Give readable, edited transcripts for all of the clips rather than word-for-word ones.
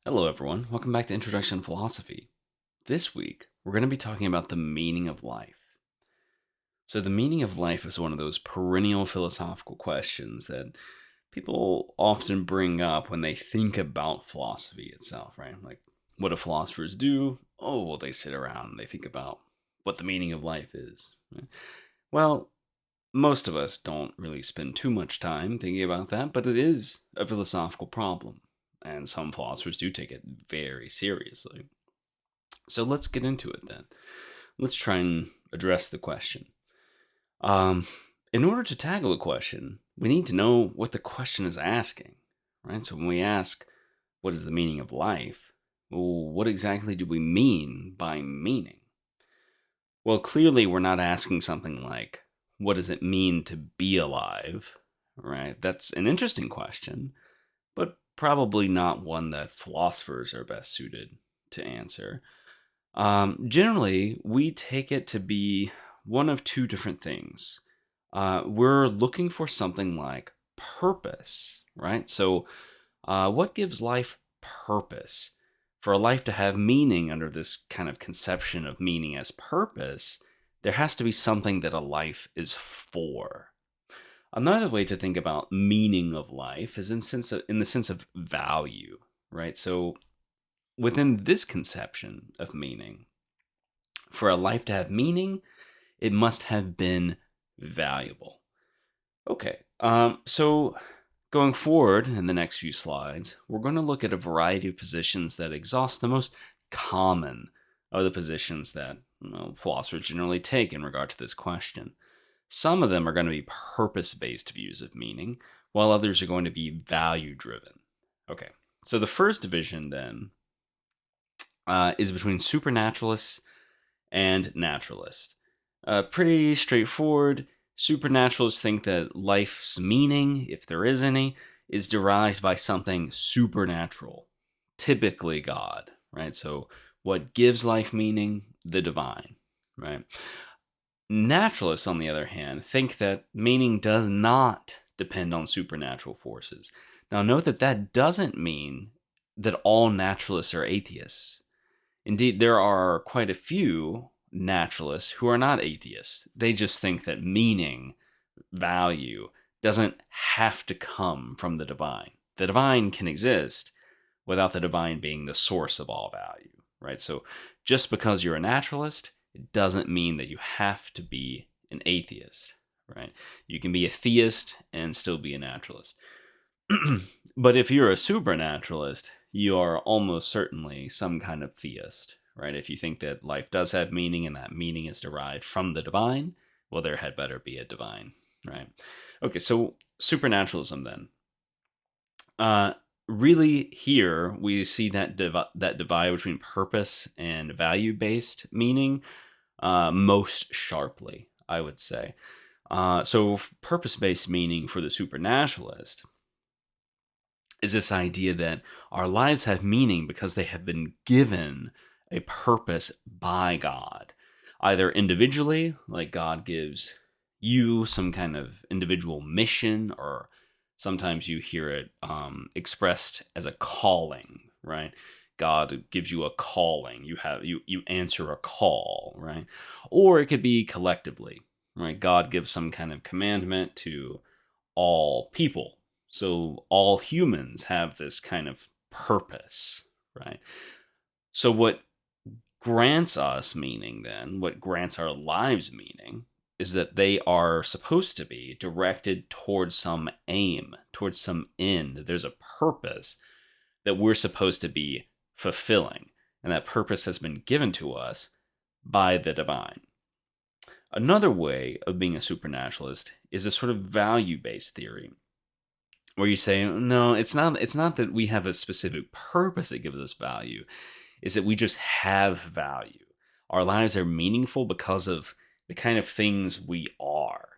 Hello, everyone. Welcome back to Introduction to Philosophy. This week, we're going to be talking about the meaning of life. So, the meaning of life is one of those perennial philosophical questions that people often bring up when they think about philosophy itself, right? Like, what do philosophers do? Oh, well, they sit around and they think about what the meaning of life is. Right? Well, most of us don't really spend too much time thinking about that, but it is a philosophical problem. And some philosophers do take it very seriously. So let's get into it then. Let's try and address the question. Um, in order to tackle a question, we need to know what the question is asking, right? So when we ask, what is the meaning of life? Well, what exactly do we mean by meaning? Well, clearly we're not asking something like, what does it mean to be alive? Right? That's an interesting question, but probably not one that philosophers are best suited to answer. Generally, we take it to be one of two different things. We're looking for something like purpose, right? So, what gives life purpose? For a life to have meaning under this kind of conception of meaning as purpose, there has to be something that a life is for. Another way to think about meaning of life is in the sense of value, right? So, within this conception of meaning, for a life to have meaning, it must have been valuable. Okay, so going forward in the next few slides, we're going to look at a variety of positions that exhaust the most common of the positions that philosophers generally take in regard to this question. Some of them are going to be purpose-based views of meaning, while others are going to be value-driven. Okay, so the first division then is between supernaturalists and naturalists. Pretty straightforward. Supernaturalists think that life's meaning, if there is any, is derived by something supernatural, typically God, right? So, what gives life meaning? The divine, right? Naturalists, on the other hand, think that meaning does not depend on supernatural forces. Now, note that that doesn't mean that all naturalists are atheists. Indeed, there are quite a few naturalists who are not atheists. They just think that meaning, value, doesn't have to come from the divine. The divine can exist without the divine being the source of all value, right? So just because you're a naturalist, it doesn't mean that you have to be an atheist, right? You can be a theist and still be a naturalist. But if you're a supernaturalist, you are almost certainly some kind of theist, right? If you think that life does have meaning and that meaning is derived from the divine, well, there had better be a divine, right? Okay, so supernaturalism then. Uh, really, here we see that that divide between purpose and value-based meaning most sharply, I would say. So, purpose-based meaning for the supernaturalist is this idea that our lives have meaning because they have been given a purpose by God, either individually, like God gives you some kind of individual mission, or sometimes you hear it expressed as a calling, right? God gives you a calling. You answer a call, right? Or it could be collectively, right? God gives some kind of commandment to all people. So all humans have this kind of purpose, right? So what grants us meaning then, what grants our lives meaning, is that they are supposed to be directed towards some aim, towards some end. There's a purpose that we're supposed to be fulfilling, and that purpose has been given to us by the divine. Another way of being a supernaturalist is a sort of value-based theory where you say, no, it's not that we have a specific purpose that gives us value, is that we just have value. Our lives are meaningful because of the kind of things we are.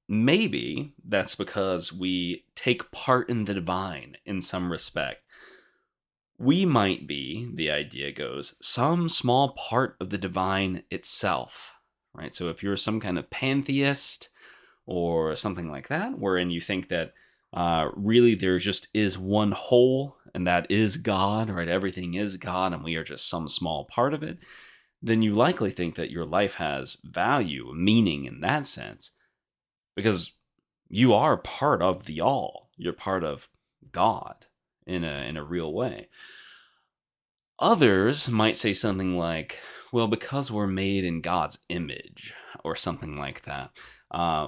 Maybe that's because we take part in the divine in some respect. We might be, the idea goes, some small part of the divine itself, right? So if you're some kind of pantheist or something like that, wherein you think that really there just is one whole and that is God, right? Everything is God, and we are just some small part of it, then you likely think that your life has value, meaning in that sense, because you are part of the all. You're part of God in a real way. Others might say something like, well, because we're made in God's image, or something like that,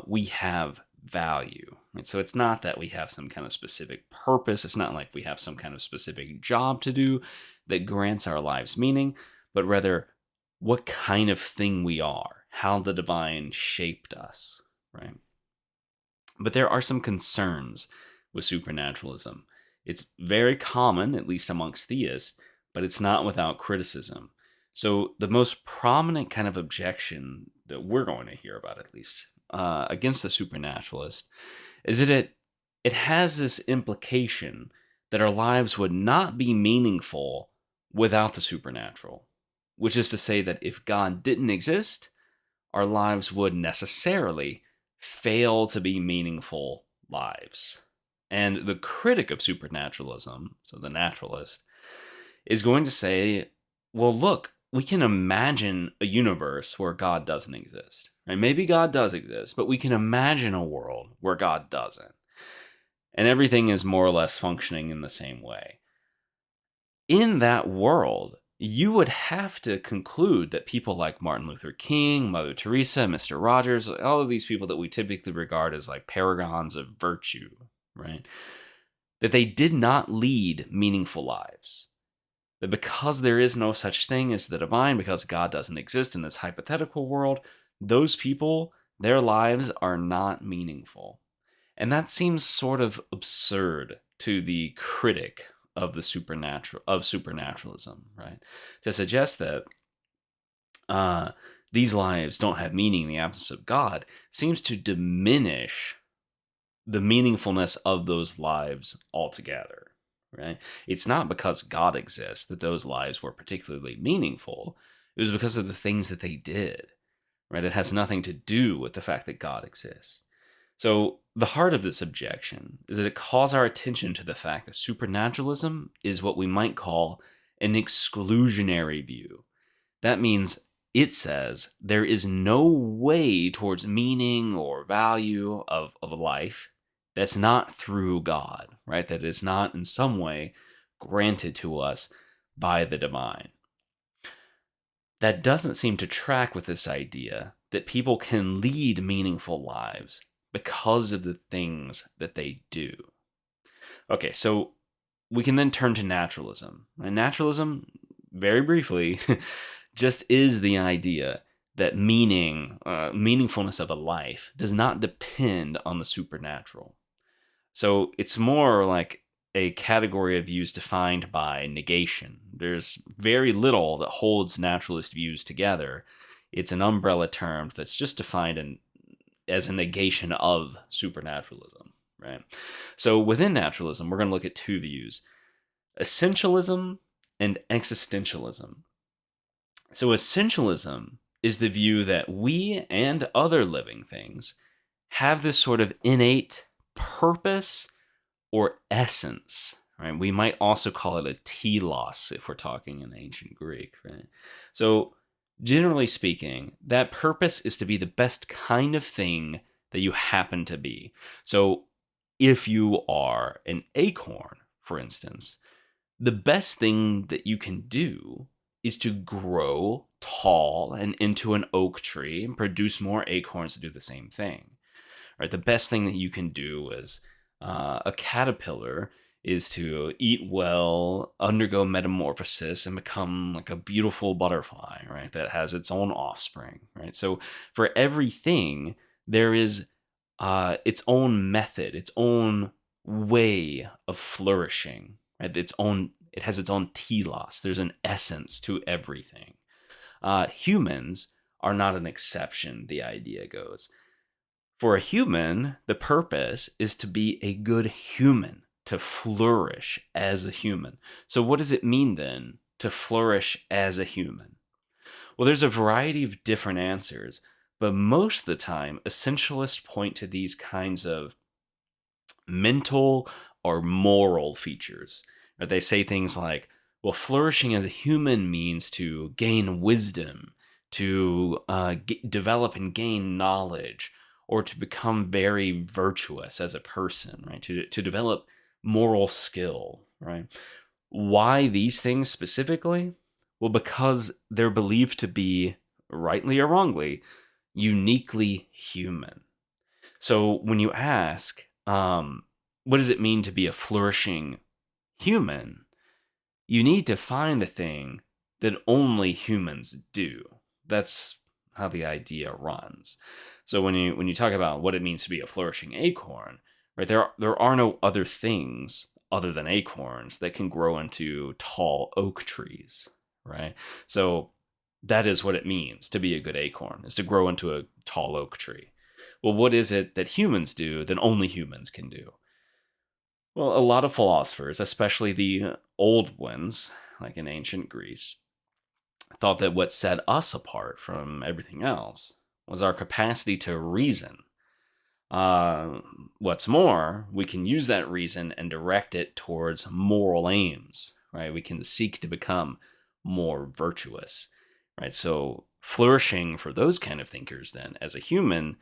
we have value. Right? So it's not that we have some kind of specific purpose. It's not like we have some kind of specific job to do that grants our lives meaning, but rather what kind of thing we are, how the divine shaped us, right? But there are some concerns with supernaturalism. It's very common, at least amongst theists, but it's not without criticism. So, the most prominent kind of objection that we're going to hear about, at least, against the supernaturalist, is that it has this implication that our lives would not be meaningful without the supernatural, which is to say that if God didn't exist, our lives would necessarily fail to be meaningful lives. And the critic of supernaturalism, so the naturalist, is going to say, well, look, we can imagine a universe where God doesn't exist. Right? Maybe God does exist, but we can imagine a world where God doesn't. And everything is more or less functioning in the same way. In that world, you would have to conclude that people like Martin Luther King, Mother Teresa, Mr. Rogers, all of these people that we typically regard as like paragons of virtue, right? That they did not lead meaningful lives. That because there is no such thing as the divine, because God doesn't exist in this hypothetical world, those people, their lives are not meaningful. And that seems sort of absurd to the critic of the supernaturalism, right? To suggest that these lives don't have meaning in the absence of God seems to diminish the meaningfulness of those lives altogether, right? It's not because God exists that those lives were particularly meaningful. It was because of the things that they did, right? It has nothing to do with the fact that God exists. So, the heart of this objection is that it calls our attention to the fact that supernaturalism is what we might call an exclusionary view. That means it says there is no way towards meaning or value of life that's not through God, right? That is not in some way granted to us by the divine. That doesn't seem to track with this idea that people can lead meaningful lives because of the things that they do. Okay, so we can then turn to naturalism. And naturalism, very briefly, just is the idea that meaningfulness of a life does not depend on the supernatural. So it's more like a category of views defined by negation. There's very little that holds naturalist views together. It's an umbrella term that's just defined as a negation of supernaturalism, right? So within naturalism, we're going to look at two views: essentialism and existentialism. So essentialism is the view that we and other living things have this sort of innate purpose or essence, right? We might also call it a telos if we're talking in ancient Greek, right? So, generally speaking, that purpose is to be the best kind of thing that you happen to be. So, if you are an acorn, for instance, the best thing that you can do is to grow tall and into an oak tree and produce more acorns to do the same thing. Right? The best thing that you can do as a caterpillar is to eat well, undergo metamorphosis, and become like a beautiful butterfly, right? That has its own offspring, right? So for everything, there is its own method, its own way of flourishing, right? It has its own telos. There's an essence to everything. Humans are not an exception, the idea goes. For a human, the purpose is to be a good human, to flourish as a human. So, what does it mean then to flourish as a human? Well, there's a variety of different answers, but most of the time, essentialists point to these kinds of mental or moral features. Or they say things like, well, flourishing as a human means to gain wisdom, to develop and gain knowledge, or to become very virtuous as a person, right? To develop moral skill, right? Why these things specifically? Well, because they're believed to be, rightly or wrongly, uniquely human. So when you ask, what does it mean to be a flourishing human? You need to find the thing that only humans do. That's how the idea runs. So when you talk about what it means to be a flourishing acorn, right? There are no other things other than acorns that can grow into tall oak trees, right? So that is what it means to be a good acorn, is to grow into a tall oak tree. Well, what is it that humans do that only humans can do? Well, a lot of philosophers, especially the old ones, like in ancient Greece, thought that what set us apart from everything else was our capacity to reason. Uh, what's more, we can use that reason and direct it towards moral aims, right? We can seek to become more virtuous, right? So, flourishing for those kind of thinkers, then, as a human,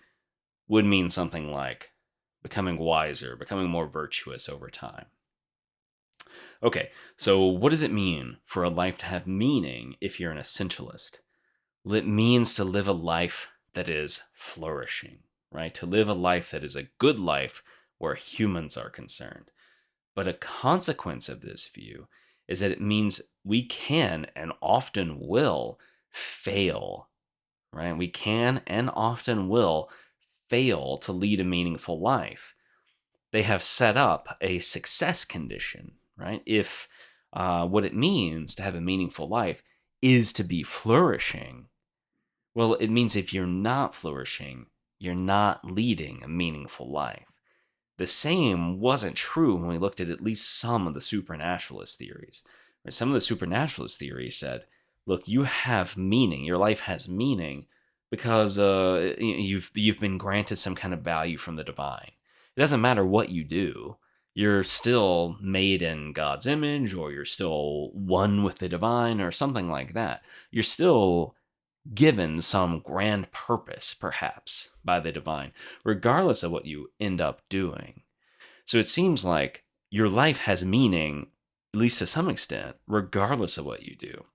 would mean something like becoming wiser, becoming more virtuous over time. Okay, so what does it mean for a life to have meaning if you're an essentialist? Well, it means to live a life that is flourishing, right? To live a life that is a good life where humans are concerned. But a consequence of this view is that it means we can and often will fail, right? We can and often will fail to lead a meaningful life. They have set up a success condition, right? If what it means to have a meaningful life is to be flourishing, well, it means if you're not flourishing, you're not leading a meaningful life. The same wasn't true when we looked at least some of the supernaturalist theories. Some of the supernaturalist theories said, look, you have meaning, your life has meaning because you've been granted some kind of value from the divine. It doesn't matter what you do. You're still made in God's image, or you're still one with the divine, or something like that. You're still given some grand purpose, perhaps, by the divine, regardless of what you end up doing. So it seems like your life has meaning, at least to some extent, regardless of what you do.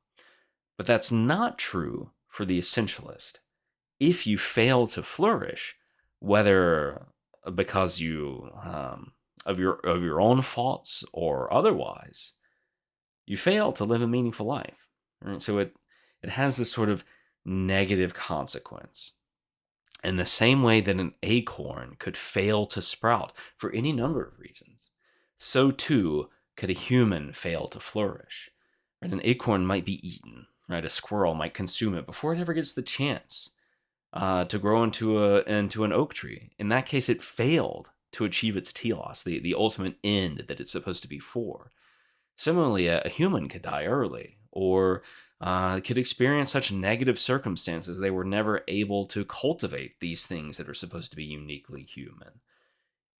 But that's not true for the essentialist. If you fail to flourish, whether because you of your own faults or otherwise, you fail to live a meaningful life. Right? So it has this sort of negative consequence. In the same way that an acorn could fail to sprout for any number of reasons, so too could a human fail to flourish. Right? An acorn might be eaten, right? A squirrel might consume it before it ever gets the chance to grow into an oak tree. In that case, it failed to achieve its telos, the ultimate end that it's supposed to be for. Similarly, a human could die early, or could experience such negative circumstances they were never able to cultivate these things that are supposed to be uniquely human.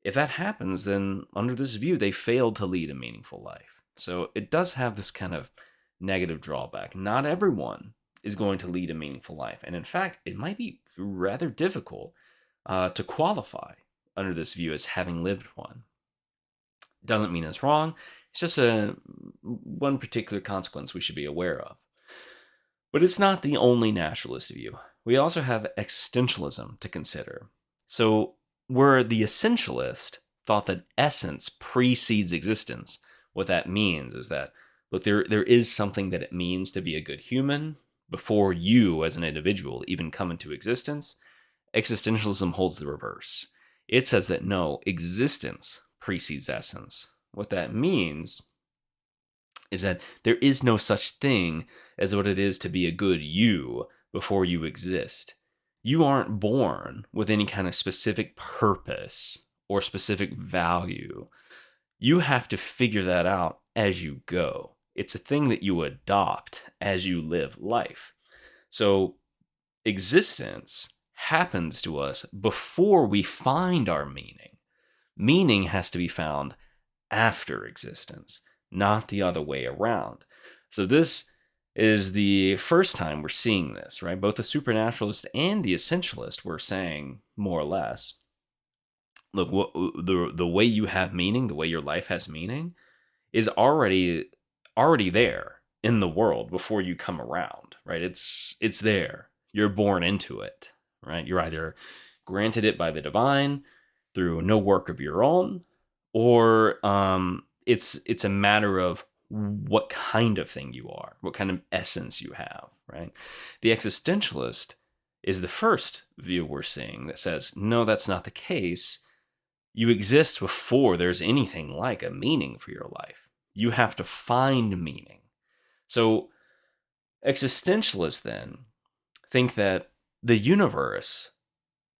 If that happens, then under this view, they failed to lead a meaningful life. So it does have this kind of negative drawback. Not everyone is going to lead a meaningful life. And in fact, it might be rather difficult to qualify under this view as having lived one. Doesn't mean it's wrong. It's just one particular consequence we should be aware of. But it's not the only naturalist view. We also have existentialism to consider. So, where the essentialist thought that essence precedes existence, what that means is that, look, there is something that it means to be a good human before you as an individual even come into existence. Existentialism holds the reverse. It says that no, existence precedes essence. What that means is that there is no such thing as what it is to be a good you before you exist. You aren't born with any kind of specific purpose or specific value. You have to figure that out as you go. It's a thing that you adopt as you live life. So, existence happens to us before we find our meaning. Meaning has to be found after existence. not the other way around. So this is the first time we're seeing this, right? Both the supernaturalist and the essentialist were saying more or less, look, the way you have meaning, the way your life has meaning, is already there in the world before you come around, right? It's there. You're born into it, right? You're either granted it by the divine through no work of your own, or it's a matter of what kind of thing you are, what kind of essence you have, right? The existentialist is the first view we're seeing that says, no, that's not the case. You exist before there's anything like a meaning for your life. You have to find meaning. So existentialists then think that the universe,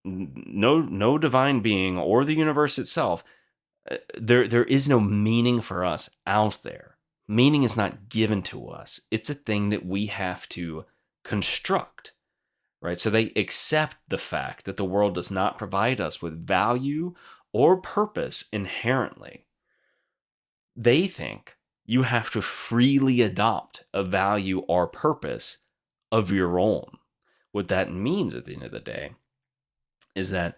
no divine being or the universe itself, there is no meaning for us out there. Meaning is not given to us. It's a thing that we have to construct, right? So they accept the fact that the world does not provide us with value or purpose inherently. They think you have to freely adopt a value or purpose of your own. What that means at the end of the day is that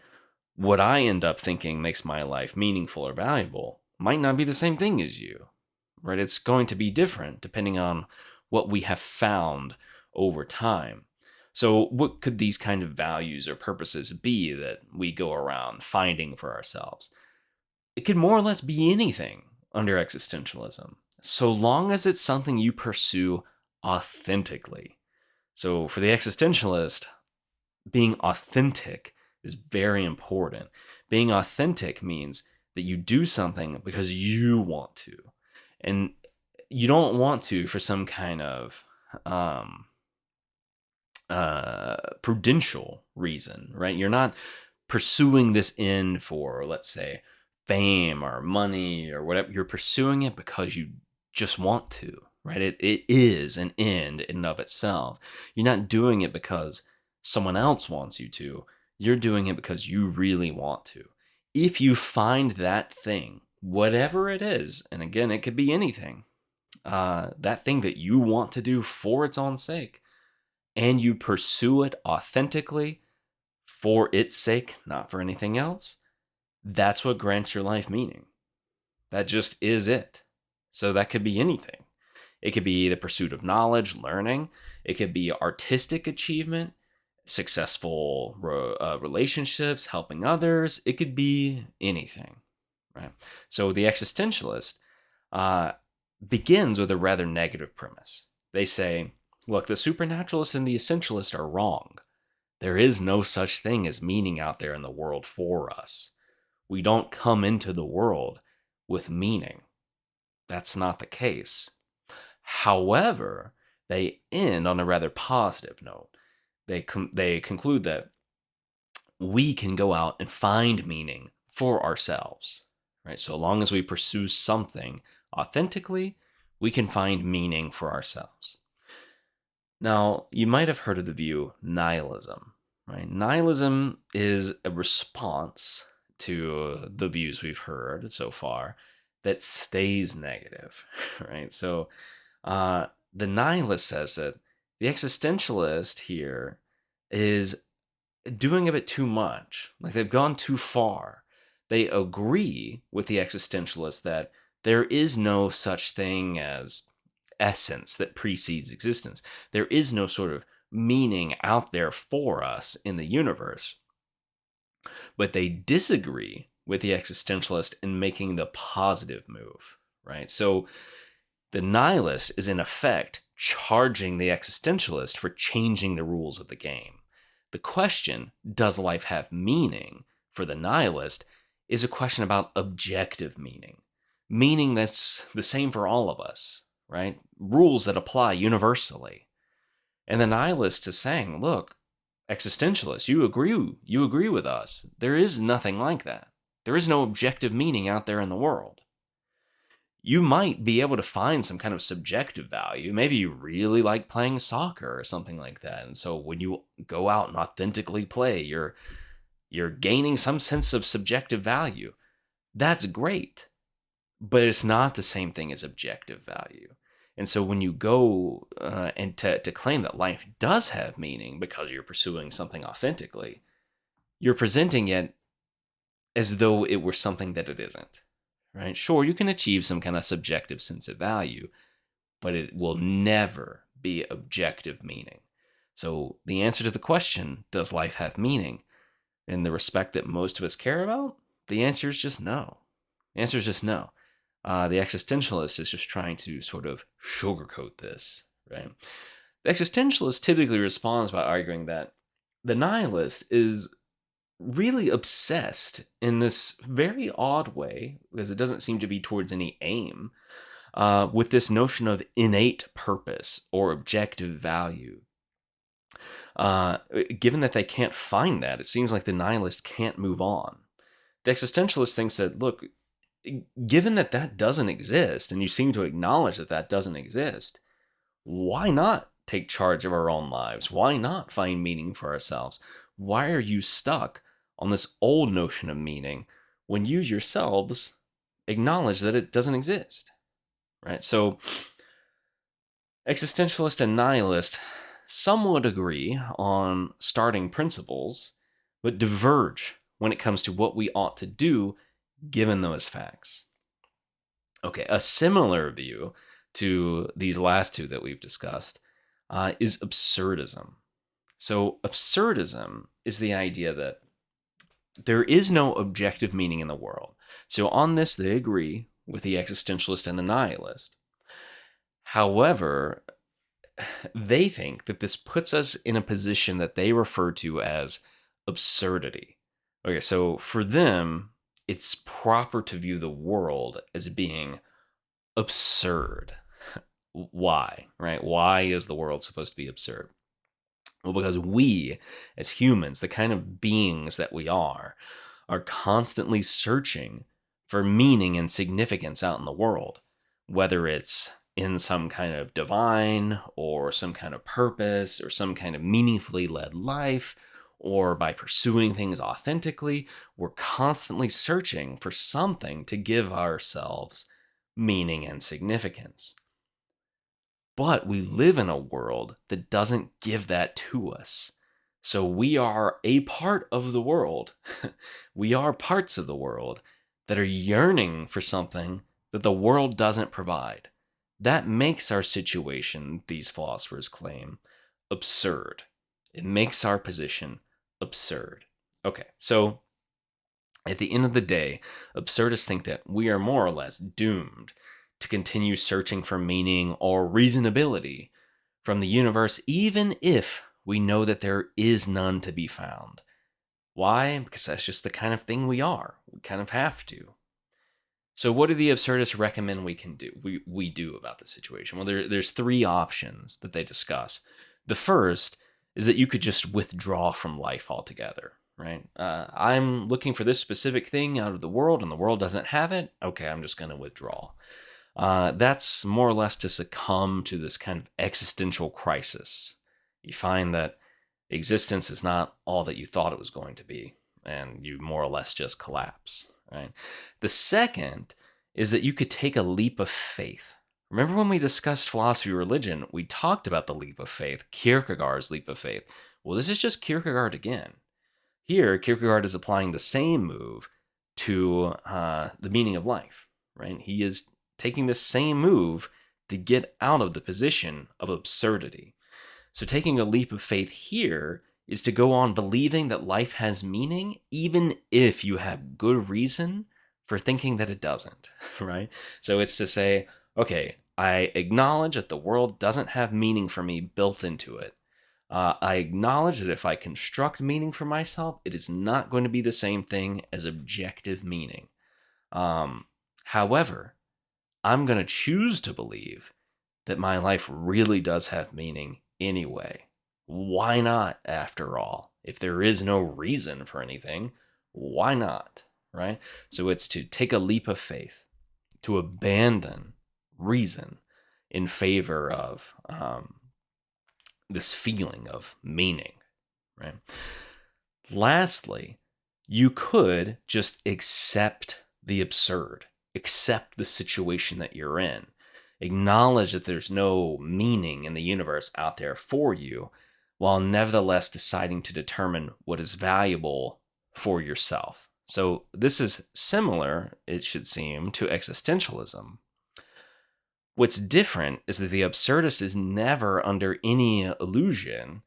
what I end up thinking makes my life meaningful or valuable might not be the same thing as you, right? It's going to be different depending on what we have found over time. So, what could these kind of values or purposes be that we go around finding for ourselves? It could more or less be anything under existentialism, so long as it's something you pursue authentically. So, for the existentialist, being authentic is very important. Being authentic means that you do something because you want to. And you don't want to for some kind of prudential reason, right? You're not pursuing this end for, let's say, fame or money or whatever. You're pursuing it because you just want to, right? It is an end in and of itself. You're not doing it because someone else wants you to. You're doing it because you really want to. If you find that thing, whatever it is, and again, it could be anything, that thing that you want to do for its own sake, and you pursue it authentically for its sake, not for anything else, that's what grants your life meaning. That just is it. So that could be anything. It could be the pursuit of knowledge, learning. It could be artistic achievement, successful relationships, helping others. It could be anything, right? So the existentialist begins with a rather negative premise. They say, look, the supernaturalist and the essentialist are wrong. There is no such thing as meaning out there in the world for us. We don't come into the world with meaning. That's not the case. However, they end on a rather positive note. They conclude that we can go out and find meaning for ourselves, right? So long as we pursue something authentically, we can find meaning for ourselves. Now, you might have heard of the view nihilism, right? Nihilism is a response to the views we've heard so far that stays negative, right? So, the nihilist says that the existentialist here is doing a bit too much. Like they've gone too far. They agree with the existentialist that there is no such thing as essence that precedes existence. There is no sort of meaning out there for us in the universe. But they disagree with the existentialist in making the positive move, right? So the nihilist is in effect charging the existentialist for changing the rules of the game. The question, does life have meaning, for the nihilist, is a question about objective meaning. Meaning that's the same for all of us, right? Rules that apply universally. And the nihilist is saying, look, existentialist, you agree with us. There is nothing like that. There is no objective meaning out there in the world. You might be able to find some kind of subjective value. Maybe you really like playing soccer or something like that. And so when you go out and authentically play, you're gaining some sense of subjective value. That's great. but it's not the same thing as objective value. And so when you go and to claim that life does have meaning because you're pursuing something authentically, you're presenting it as though it were something that it isn't, right? Sure, you can achieve some kind of subjective sense of value, but it will never be objective meaning. So the answer to the question, does life have meaning, in the respect that most of us care about, the answer is just no. The answer is just no. The existentialist is just trying to sort of sugarcoat this, right? The existentialist typically responds by arguing that the nihilist is really obsessed in this very odd way, because it doesn't seem to be towards any aim, with this notion of innate purpose or objective value. Uh, Given that they can't find that, it seems like the nihilist can't move on. The existentialist thinks that, look, given that that doesn't exist, and you seem to acknowledge that that doesn't exist, why not take charge of our own lives? Why not find meaning for ourselves? Why are you stuck on this old notion of meaning when you yourselves acknowledge that it doesn't exist? Right? So, existentialist and nihilist somewhat agree on starting principles, but diverge when it comes to what we ought to do given those facts. Okay, a similar view to these last two that we've discussed is absurdism. So, absurdism is the idea that there is no objective meaning in the world. So, on this, they agree with the existentialist and the nihilist. However, they think that this puts us in a position that they refer to as absurdity. Okay, so for them, it's proper to view the world as being absurd. Why, right? Why is the world supposed to be absurd? Well, because we, as humans, the kind of beings that we are constantly searching for meaning and significance out in the world, whether it's in some kind of divine or some kind of purpose or some kind of meaningfully led life, or by pursuing things authentically. We're constantly searching for something to give ourselves meaning and significance. But we live in a world that doesn't give that to us. So we are a part of the world. We are parts of the world that are yearning for something that the world doesn't provide. That makes our situation, these philosophers claim, absurd. It makes our position absurd. Okay, so at the end of the day, absurdists think that we are more or less doomed to continue searching for meaning or reasonability from the universe, even if we know that there is none to be found. Why? Because that's just the kind of thing we are. We kind of have to. So, what do the absurdists recommend we can do? We do about the situation? Well, there's three options that they discuss. The first is that you could just withdraw from life altogether, right? I'm looking for this specific thing out of the world, and the world doesn't have it. Okay, I'm just going to withdraw. That's more or less to succumb to this kind of existential crisis. You find that existence is not all that you thought it was going to be, and you more or less just collapse, right? The second is that you could take a leap of faith. Remember when we discussed philosophy of religion, we talked about the leap of faith, Kierkegaard's leap of faith. Well, this is just Kierkegaard again. Here, Kierkegaard is applying the same move to the meaning of life, right? He is taking the same move to get out of the position of absurdity. So taking a leap of faith here is to go on believing that life has meaning, even if you have good reason for thinking that it doesn't, right? So it's to say, okay, I acknowledge that the world doesn't have meaning for me built into it. I acknowledge that if I construct meaning for myself, it is not going to be the same thing as objective meaning. However, I'm going to choose to believe that my life really does have meaning anyway. Why not, after all? If there is no reason for anything, why not? Right? So it's to take a leap of faith, to abandon reason in favor of this feeling of meaning, right? Lastly, you could just accept the absurd. accept the situation that you're in. Acknowledge that there's no meaning in the universe out there for you, while nevertheless deciding to determine what is valuable for yourself. So, this is similar, it should seem, to existentialism. What's different is that the absurdist is never under any illusion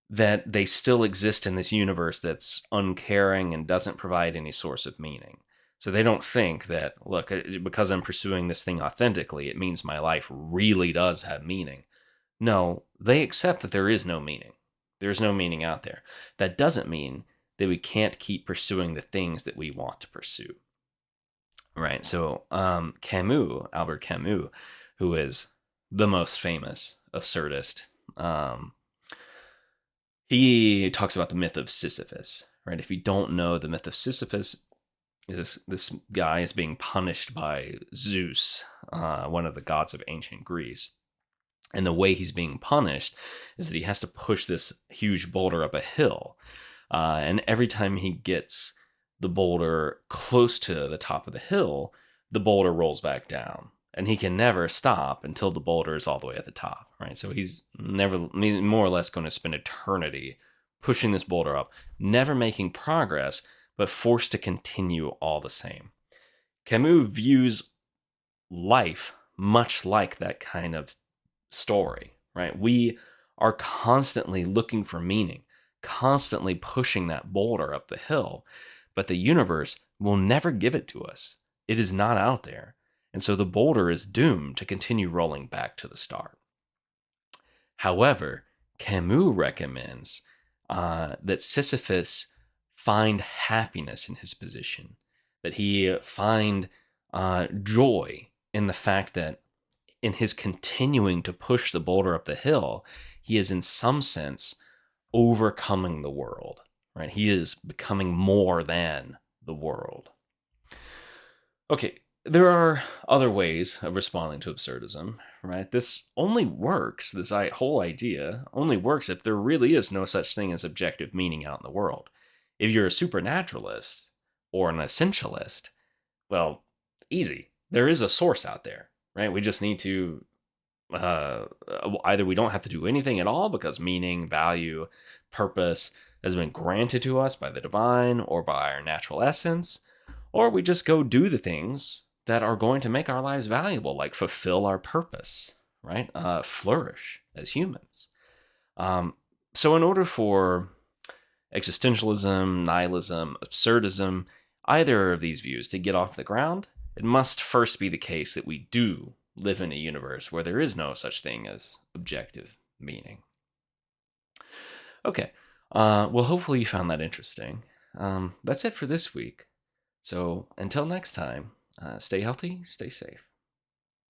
that they still exist in this universe that's uncaring and doesn't provide any source of meaning. So they don't think that, look, because I'm pursuing this thing authentically, it means my life really does have meaning. No, they accept that there is no meaning. There's no meaning out there. That doesn't mean that we can't keep pursuing the things that we want to pursue. Right. So Albert Camus, who is the most famous absurdist, he talks about the myth of Sisyphus. Right. If you don't know, the myth of Sisyphus is this guy is being punished by Zeus, one of the gods of ancient Greece. And the way he's being punished is that he has to push this huge boulder up a hill. And every time he gets the boulder close to the top of the hill, the boulder rolls back down. And he can never stop until the boulder is all the way at the top, right? So he's more or less going to spend eternity pushing this boulder up, never making progress, but forced to continue all the same. Camus views life much like that kind of story, right? We are constantly looking for meaning, constantly pushing that boulder up the hill, but the universe will never give it to us. It is not out there. And so the boulder is doomed to continue rolling back to the start. However, Camus recommends that Sisyphus find happiness in his position, that he find joy in the fact that in his continuing to push the boulder up the hill, he is in some sense overcoming the world, right? He is becoming more than the world. Okay, there are other ways of responding to absurdism, right? This only works, this whole idea only works if there really is no such thing as objective meaning out in the world. If you're a supernaturalist or an essentialist, well, easy. There is a source out there, right? We just need to either we don't have to do anything at all because meaning, value, purpose has been granted to us by the divine or by our natural essence, or we just go do the things that are going to make our lives valuable, like fulfill our purpose, right? Flourish as humans. So in order for existentialism, nihilism, absurdism, either of these views to get off the ground, it must first be the case that we do live in a universe where there is no such thing as objective meaning. Okay, well, hopefully you found that interesting. That's it for this week. So until next time, stay healthy, stay safe.